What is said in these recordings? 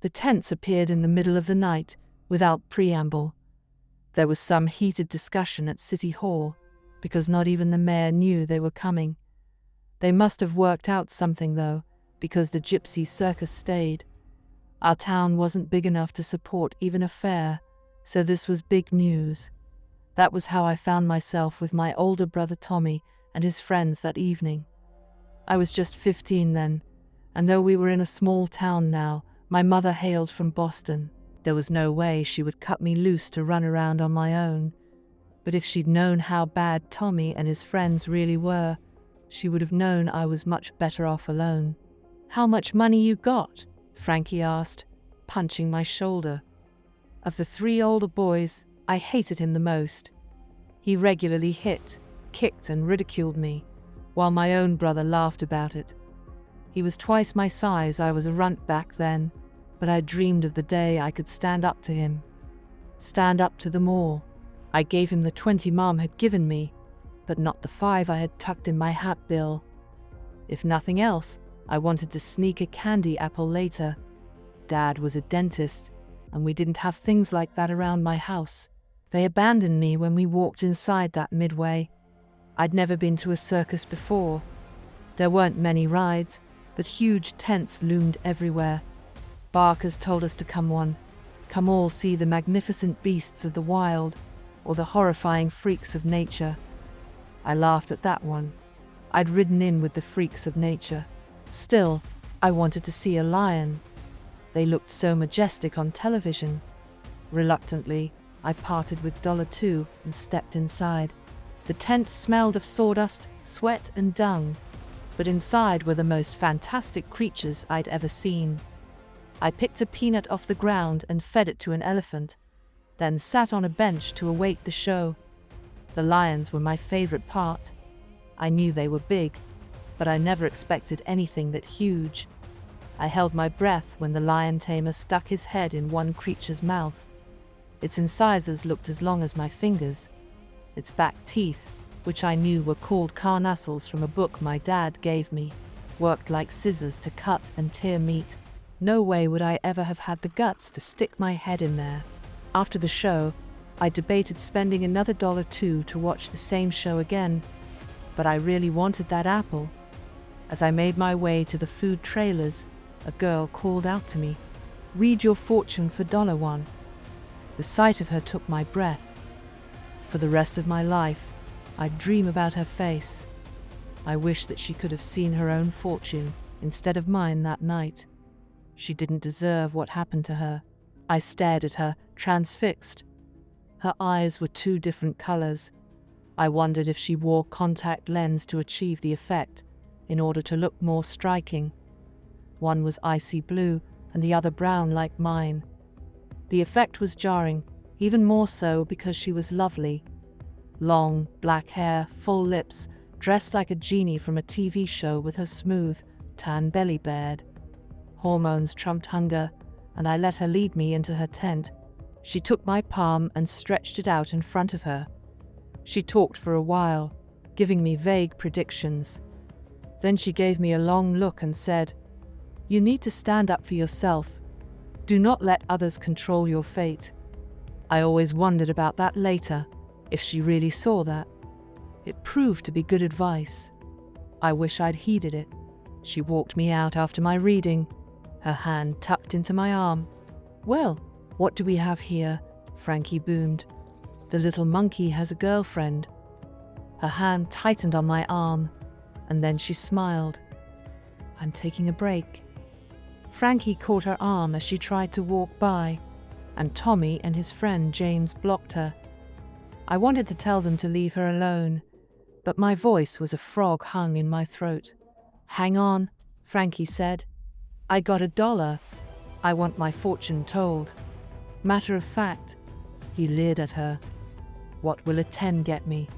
The tents appeared in the middle of the night, without preamble. There was some heated discussion at City Hall, because not even the mayor knew they were coming. They must have worked out something, though, because the gypsy circus stayed. Our town wasn't big enough to support even a fair, so this was big news. That was how I found myself with my older brother Tommy and his friends that evening. I was just 15 then, and though we were in a small town now, my mother hailed from Boston. There was no way she would cut me loose to run around on my own. But if she'd known how bad Tommy and his friends really were, she would have known I was much better off alone. "How much money you got?" Frankie asked, punching my shoulder. Of the 3 older boys, I hated him the most. He regularly hit, kicked, and ridiculed me, while my own brother laughed about it. He was twice my size. I was a runt back then, but I dreamed of the day I could stand up to him. Stand up to them all. I gave him the 20 Mom had given me, but not the 5 I had tucked in my hat bill. If nothing else, I wanted to sneak a candy apple later. Dad was a dentist, and we didn't have things like that around my house. They abandoned me when we walked inside that Midway. I'd never been to a circus before. There weren't many rides, but huge tents loomed everywhere. Barkers told us to come all see the magnificent beasts of the wild, or the horrifying freaks of nature. I laughed at that one. I'd ridden in with the freaks of nature. Still, I wanted to see a lion. They looked so majestic on television. Reluctantly, I parted with $2 and stepped inside. The tent smelled of sawdust, sweat, and dung, but inside were the most fantastic creatures I'd ever seen. I picked a peanut off the ground and fed it to an elephant, then sat on a bench to await the show. The lions were my favorite part. I knew they were big, but I never expected anything that huge. I held my breath when the lion tamer stuck his head in one creature's mouth. Its incisors looked as long as my fingers. Its back teeth, which I knew were called carnassals from a book my dad gave me, worked like scissors to cut and tear meat. No way would I ever have had the guts to stick my head in there. After the show, I debated spending another $2 to watch the same show again, but I really wanted that apple. As I made my way to the food trailers, a girl called out to me, "Read your fortune for $1." The sight of her took my breath. For the rest of my life, I'd dream about her face. I wish that she could have seen her own fortune instead of mine that night. She didn't deserve what happened to her. I stared at her, transfixed. Her eyes were 2 different colors. I wondered if she wore contact lens to achieve the effect, in order to look more striking. One was icy blue, and the other brown like mine. The effect was jarring, even more so because she was lovely. Long, black hair, full lips, dressed like a genie from a TV show with her smooth, tan belly bared. Hormones trumped hunger, and I let her lead me into her tent. She took my palm and stretched it out in front of her. She talked for a while, giving me vague predictions. Then she gave me a long look and said, "You need to stand up for yourself. Do not let others control your fate." I always wondered about that later, if she really saw that. It proved to be good advice. I wish I'd heeded it. She walked me out after my reading, her hand tucked into my arm. "Well, what do we have here?" Frankie boomed. "The little monkey has a girlfriend." Her hand tightened on my arm, and then she smiled. "I'm taking a break." Frankie caught her arm as she tried to walk by, and Tommy and his friend James blocked her. I wanted to tell them to leave her alone, but my voice was a frog hung in my throat. "Hang on," Frankie said. "I got $1. I want my fortune told." Matter of fact, he leered at her. "What will a 10 get me?"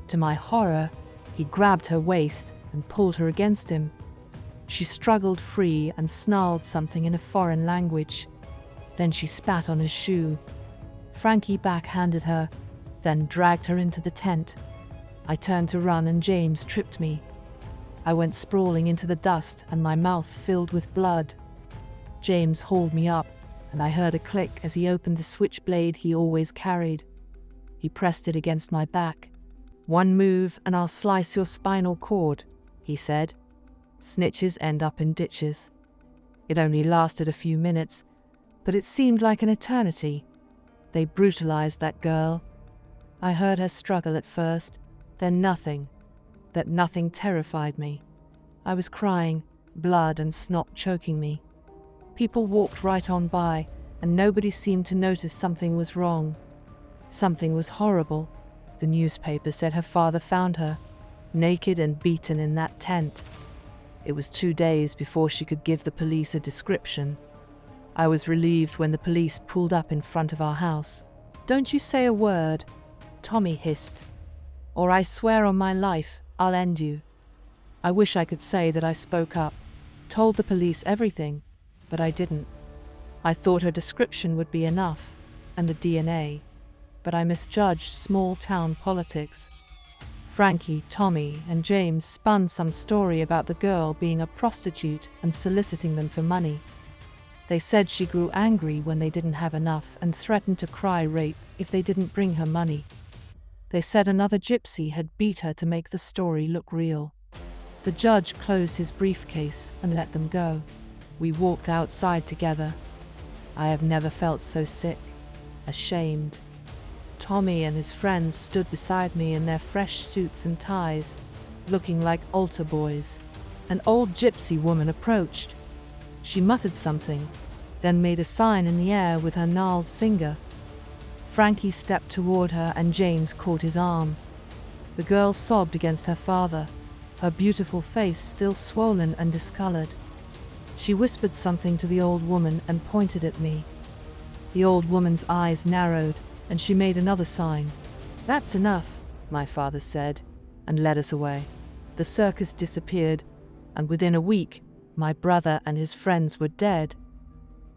To my horror, he grabbed her waist and pulled her against him. She struggled free and snarled something in a foreign language. Then she spat on his shoe. Frankie backhanded her, then dragged her into the tent. I turned to run and James tripped me. I went sprawling into the dust and my mouth filled with blood. James hauled me up, and I heard a click as he opened the switchblade he always carried. He pressed it against my back. "One move and I'll slice your spinal cord," he said. "Snitches end up in ditches." It only lasted a few minutes, but it seemed like an eternity. They brutalized that girl. I heard her struggle at first, then nothing. That nothing terrified me. I was crying, blood and snot choking me. People walked right on by, and nobody seemed to notice something was wrong. Something was horrible. The newspaper said her father found her, naked and beaten in that tent. It was 2 days before she could give the police a description. I was relieved when the police pulled up in front of our house. "Don't you say a word," Tommy hissed, "or I swear on my life I'll end you." I wish I could say that I spoke up, told the police everything, but I didn't. I thought her description would be enough, and the DNA, but I misjudged small-town politics. Frankie, Tommy, and James spun some story about the girl being a prostitute and soliciting them for money. They said she grew angry when they didn't have enough and threatened to cry rape if they didn't bring her money. They said another gypsy had beat her to make the story look real. The judge closed his briefcase and let them go. We walked outside together. I have never felt so sick, ashamed. Tommy and his friends stood beside me in their fresh suits and ties, looking like altar boys. An old gypsy woman approached. She muttered something, then made a sign in the air with her gnarled finger. Frankie stepped toward her and James caught his arm. The girl sobbed against her father, her beautiful face still swollen and discolored. She whispered something to the old woman and pointed at me. The old woman's eyes narrowed, and she made another sign. "That's enough," my father said, and led us away. The circus disappeared, and within a week, my brother and his friends were dead.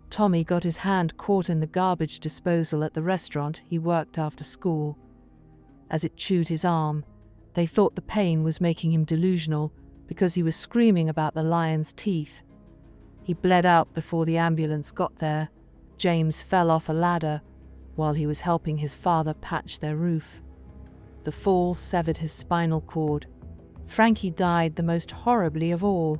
Tommy got his hand caught in the garbage disposal at the restaurant he worked after school. As it chewed his arm, they thought the pain was making him delusional because he was screaming about the lion's teeth. He bled out before the ambulance got there. James fell off a ladder while he was helping his father patch their roof. The fall severed his spinal cord. Frankie died the most horribly of all.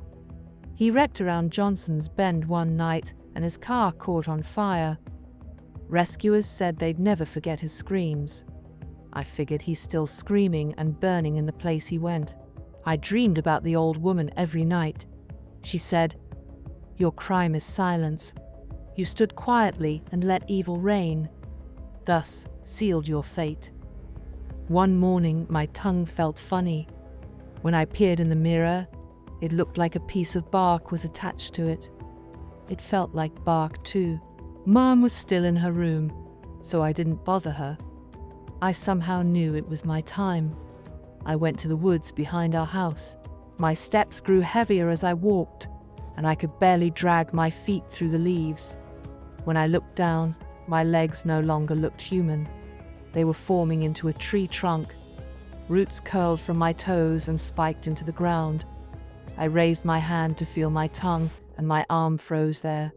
He wrecked around Johnson's Bend one night and his car caught on fire. Rescuers said they'd never forget his screams. I figured he's still screaming and burning in the place he went. I dreamed about the old woman every night. She said, "Your crime is silence. You stood quietly and let evil reign. Thus sealed your fate." One morning, my tongue felt funny. When I peered in the mirror, it looked like a piece of bark was attached to it. It felt like bark too. Mom was still in her room, so I didn't bother her. I somehow knew it was my time. I went to the woods behind our house. My steps grew heavier as I walked, and I could barely drag my feet through the leaves. When I looked down, my legs no longer looked human. They were forming into a tree trunk. Roots curled from my toes and spiked into the ground. I raised my hand to feel my tongue, and my arm froze there.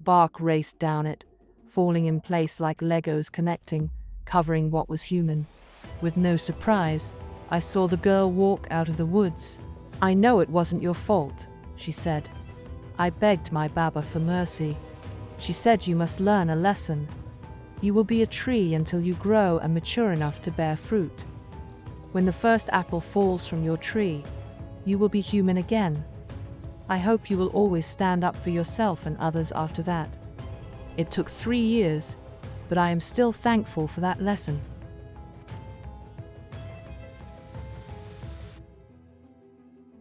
Bark raced down it, falling in place like Legos connecting, covering what was human. With no surprise, I saw the girl walk out of the woods. "I know it wasn't your fault," she said. I begged my Baba for mercy. She said, "You must learn a lesson. You will be a tree until you grow and mature enough to bear fruit. When the first apple falls from your tree, you will be human again. I hope you will always stand up for yourself and others after that." It took 3 years, but I am still thankful for that lesson.